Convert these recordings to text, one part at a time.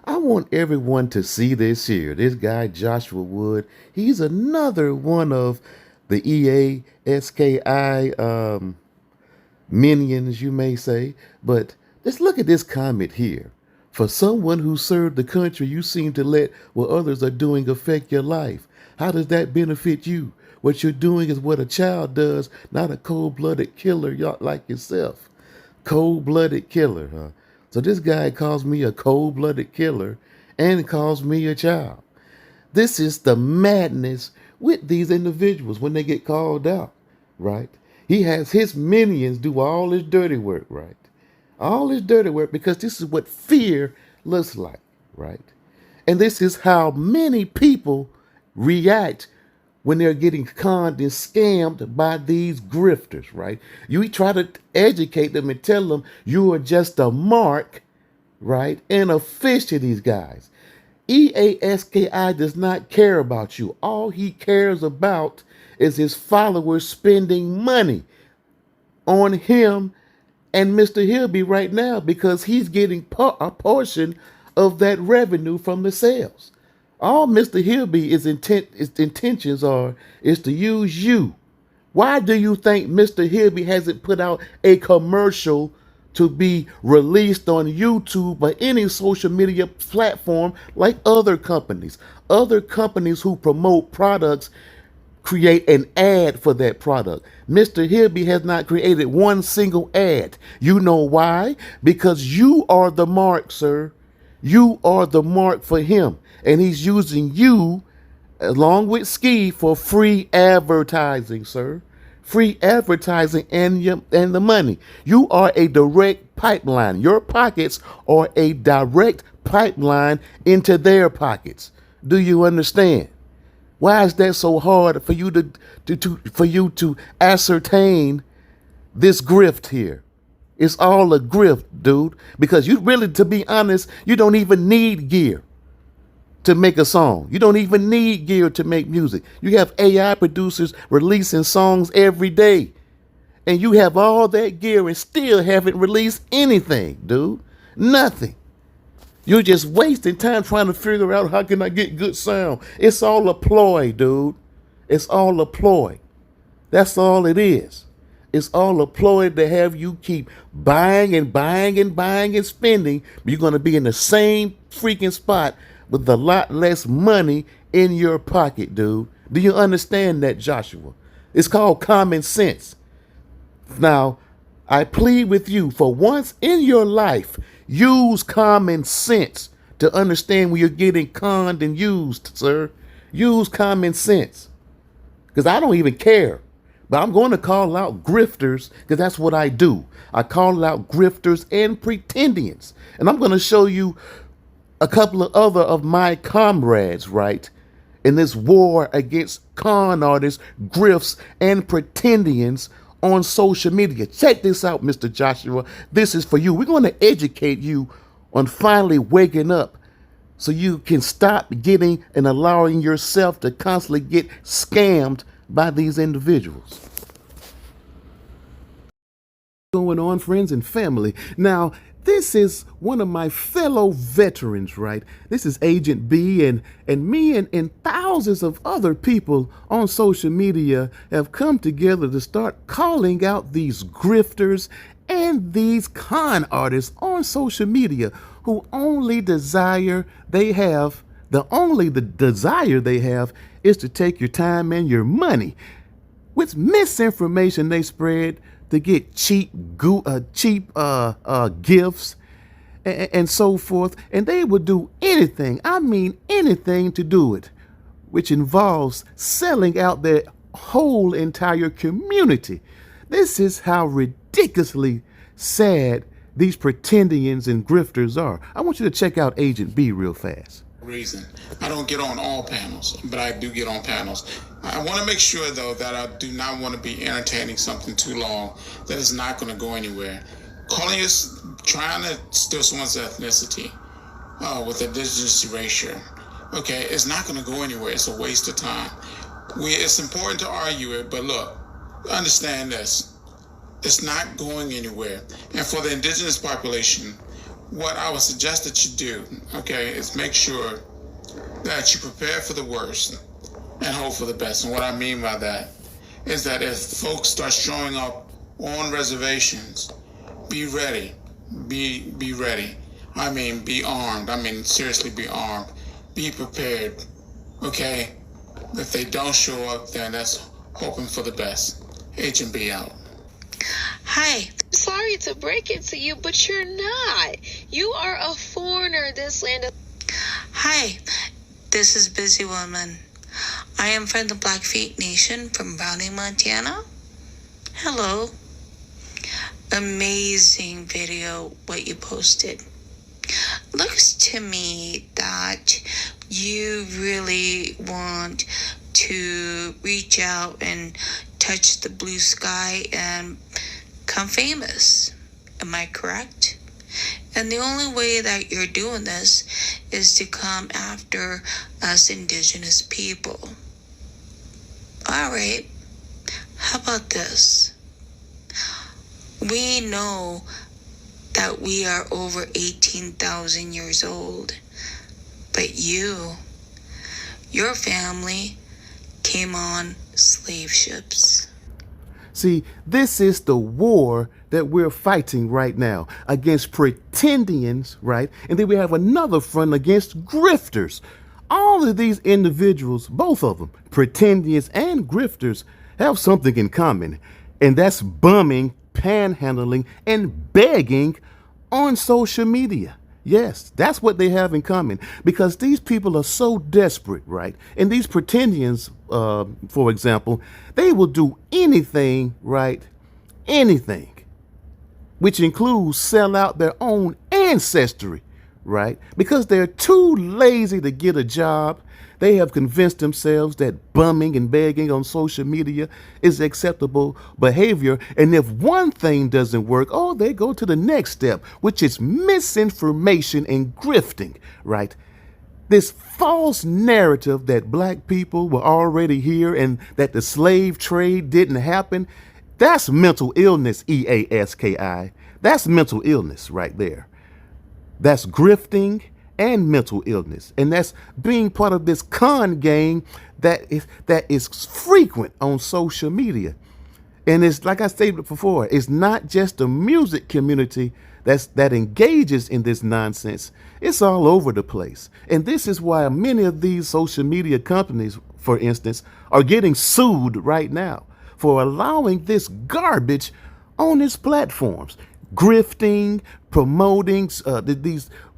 I want everyone to see this here. This guy, Joshua Wood, he's another one of the EASKI minions, you may say. But let's look at this comment here. For someone who served the country, you seem to let what others are doing affect your life. How does that benefit you? What you're doing is what a child does, not a cold-blooded killer like yourself. Cold-blooded killer, huh? So this guy calls me a cold-blooded killer and calls me a child. This is the madness with these individuals when they get called out, right? He has his minions do all his dirty work, right? All his dirty work, because this is what fear looks like, right? And this is how many people react when they're getting conned and scammed by these grifters, right? You try to educate them and tell them you are just a mark, right, and a fish to these guys. EASKI does not care about you. All he cares about is his followers spending money on him and Mr. Hilby right now, because he's getting a portion of that revenue from the sales. All Mr. Hilby's intentions is to use you. Why do you think Mr. Hilby hasn't put out a commercial to be released on YouTube or any social media platform like other companies? Other companies who promote products create an ad for that product. Mr. Hilby has not created one single ad. You know why? Because you are the mark, sir. You are the mark for him. And he's using you along with Ski for free advertising, sir. Free advertising and the money. You are a direct pipeline. Your pockets are a direct pipeline into their pockets. Do you understand? Why is that so hard for you to ascertain this grift here? It's all a grift, dude. Because you really, to be honest, you don't even need gear to make a song. You don't even need gear to make music. You have AI producers releasing songs every day. And you have all that gear and still haven't released anything, dude. Nothing. You're just wasting time trying to figure out how can I get good sound. It's all a ploy, dude. It's all a ploy. That's all it is. It's all a ploy to have you keep buying and buying and buying and spending. But you're going to be in the same freaking spot with a lot less money in your pocket, dude. Do you understand that, Joshua? It's called common sense. Now, I plead with you, for once in your life, use common sense to understand when you're getting conned and used, sir. Use common sense. Because I don't even care. But I'm going to call out grifters, because that's what I do. I call out grifters and pretendians. And I'm going to show you a couple of other of my comrades, right, in this war against con artists, grifts, and pretendians on social media. Check this out, Mr. Joshua. This is for you. We're going to educate you on finally waking up so you can stop getting and allowing yourself to constantly get scammed by these individuals. Going on, friends and family. Now, this is one of my fellow veterans, right? This is Agent B, and me and thousands of other people on social media have come together to start calling out these grifters and these con artists on social media who only desire they have is to take your time and your money with misinformation they spread to get cheap gifts and so forth. And they would do anything, I mean anything, to do it, which involves selling out their whole entire community. This is how ridiculously sad these pretendians and grifters are. I want you to check out Agent B real fast. Reason. I don't get on all panels, but I do get on panels. I want to make sure, though, that I do not want to be entertaining something too long that is not going to go anywhere. Calling us, trying to steal someone's ethnicity with indigenous erasure, okay, it's not going to go anywhere. It's a waste of time. It's important to argue it, but look, understand this. It's not going anywhere. And for the indigenous population, what I would suggest that you do, okay, is make sure that you prepare for the worst and hope for the best. And what I mean by that is that if folks start showing up on reservations, be ready. Be ready. I mean, be armed. I mean, seriously, be armed. Be prepared. Okay? If they don't show up, then that's hoping for the best. H&B out. Hi. Sorry to break it to you, but you're not. You are a foreigner in this land of... Hi. This is Busy Woman. I am from the Blackfeet Nation from Browning, Montana. Hello. Amazing video what you posted. Looks to me that you really want to reach out and touch the blue sky and become famous. Am I correct? And the only way that you're doing this is to come after us indigenous people. All right. How about this? We know that we are over 18,000 years old, but your family came on slave ships. See, this is the war that we're fighting right now against pretendians, right? And then we have another front against grifters. All of these individuals, both of them, pretendians and grifters, have something in common, and that's bumming, panhandling, and begging on social media. Yes, that's what they have in common, because these people are so desperate, right? And these pretendians, for example, they will do anything, right? Anything, which includes sell out their own ancestry, right? Because they're too lazy to get a job. They have convinced themselves that bumming and begging on social media is acceptable behavior. And if one thing doesn't work, oh, they go to the next step, which is misinformation and grifting, right? This false narrative that black people were already here and that the slave trade didn't happen, that's mental illness, EASKI. That's mental illness right there. That's grifting and mental illness. And that's being part of this con gang that is frequent on social media. And it's like I stated before, it's not just the music community that engages in this nonsense. It's all over the place. And this is why many of these social media companies, for instance, are getting sued right now for allowing this garbage on its platforms. Grifting, promoting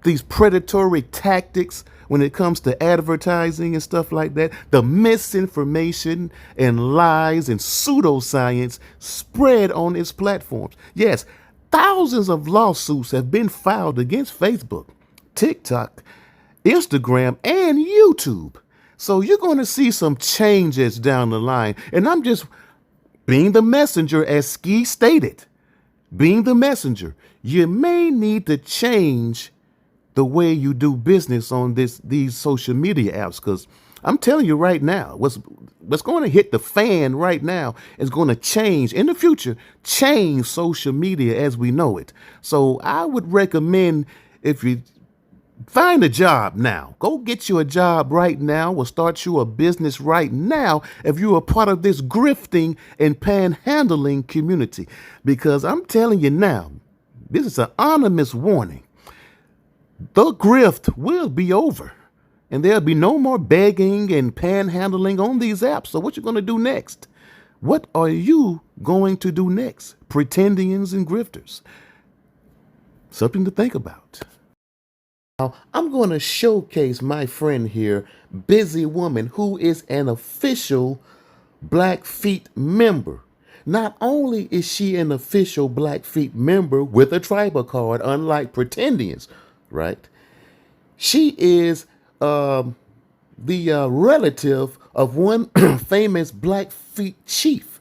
these predatory tactics when it comes to advertising and stuff like that, the misinformation and lies and pseudoscience spread on its platforms. Yes, thousands of lawsuits have been filed against Facebook, TikTok, Instagram, and YouTube. So you're going to see some changes down the line. And I'm just being the messenger, as Ski stated. Being the messenger, you may need to change the way you do business on these social media apps, because I'm telling you right now, what's going to hit the fan right now is going to change in the future, change social media as we know it. So I would recommend, if you find a job now, go get you a job right now, or start you a business right now if you are part of this grifting and panhandling community. Because I'm telling you now, this is an anonymous warning. The grift will be over, and there'll be no more begging and panhandling on these apps. So what you going to do next? What are you going to do next? Pretendians and grifters. Something to think about. Now, I'm going to showcase my friend here, Busy Woman, who is an official Blackfeet member. Not only is she an official Blackfeet member with a tribal card, unlike pretendians, right? She is the relative of one famous Blackfeet chief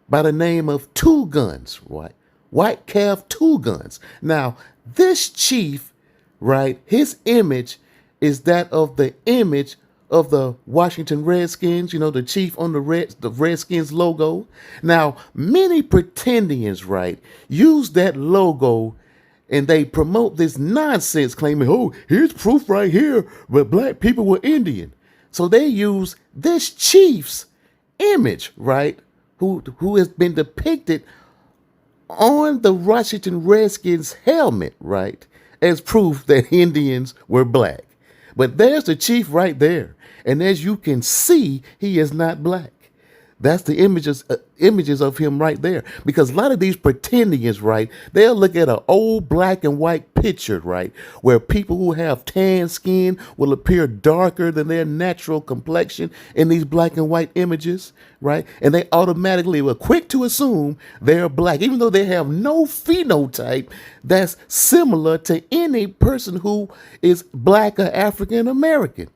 by the name of Two Guns, right? White Calf Two Guns. Now, this chief, right, his image is that of the image of the Washington Redskins, you know, the chief on the Redskins logo. Now, many pretendians, right, use that logo And they promote this nonsense claiming, oh, here's proof right here, but black people were Indian. So they use this chief's image, right, who has been depicted on the Washington Redskins helmet, right, as proof that Indians were black. But there's the chief right there. And as you can see, he is not black. That's the images of him right there. Because a lot of these pretendians, right, they'll look at an old black and white picture, right, where people who have tan skin will appear darker than their natural complexion in these black and white images, right? And they automatically were quick to assume they're black, even though they have no phenotype that's similar to any person who is black or African American.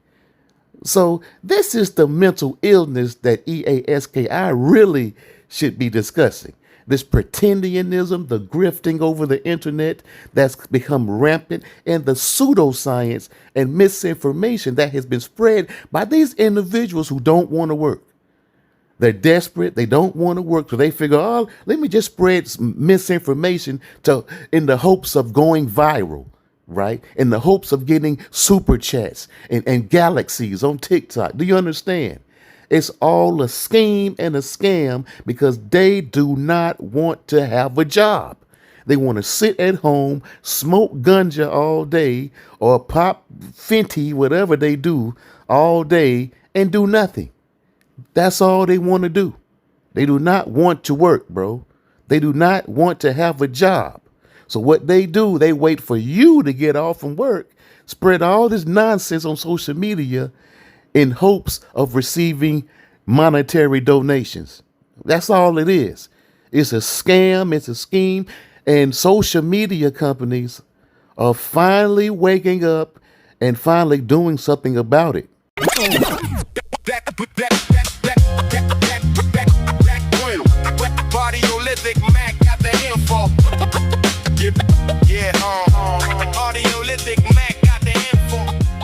So this is the mental illness that EASKI really should be discussing. This pretendianism, the grifting over the internet that's become rampant, and the pseudoscience and misinformation that has been spread by these individuals who don't want to work. They're desperate. They don't want to work. So they figure, oh, let me just spread some misinformation in the hopes of going viral. Right? In the hopes of getting super chats and galaxies on TikTok. Do you understand? It's all a scheme and a scam because they do not want to have a job. They want to sit at home, smoke ganja all day, or pop Fenty, whatever they do, all day and do nothing. That's all they want to do. They do not want to work, bro. They do not want to have a job. So what they do, they wait for you to get off from work, spread all this nonsense on social media in hopes of receiving monetary donations. That's all it is. It's a scam. It's a scheme. And social media companies are finally waking up and finally doing something about it. Body,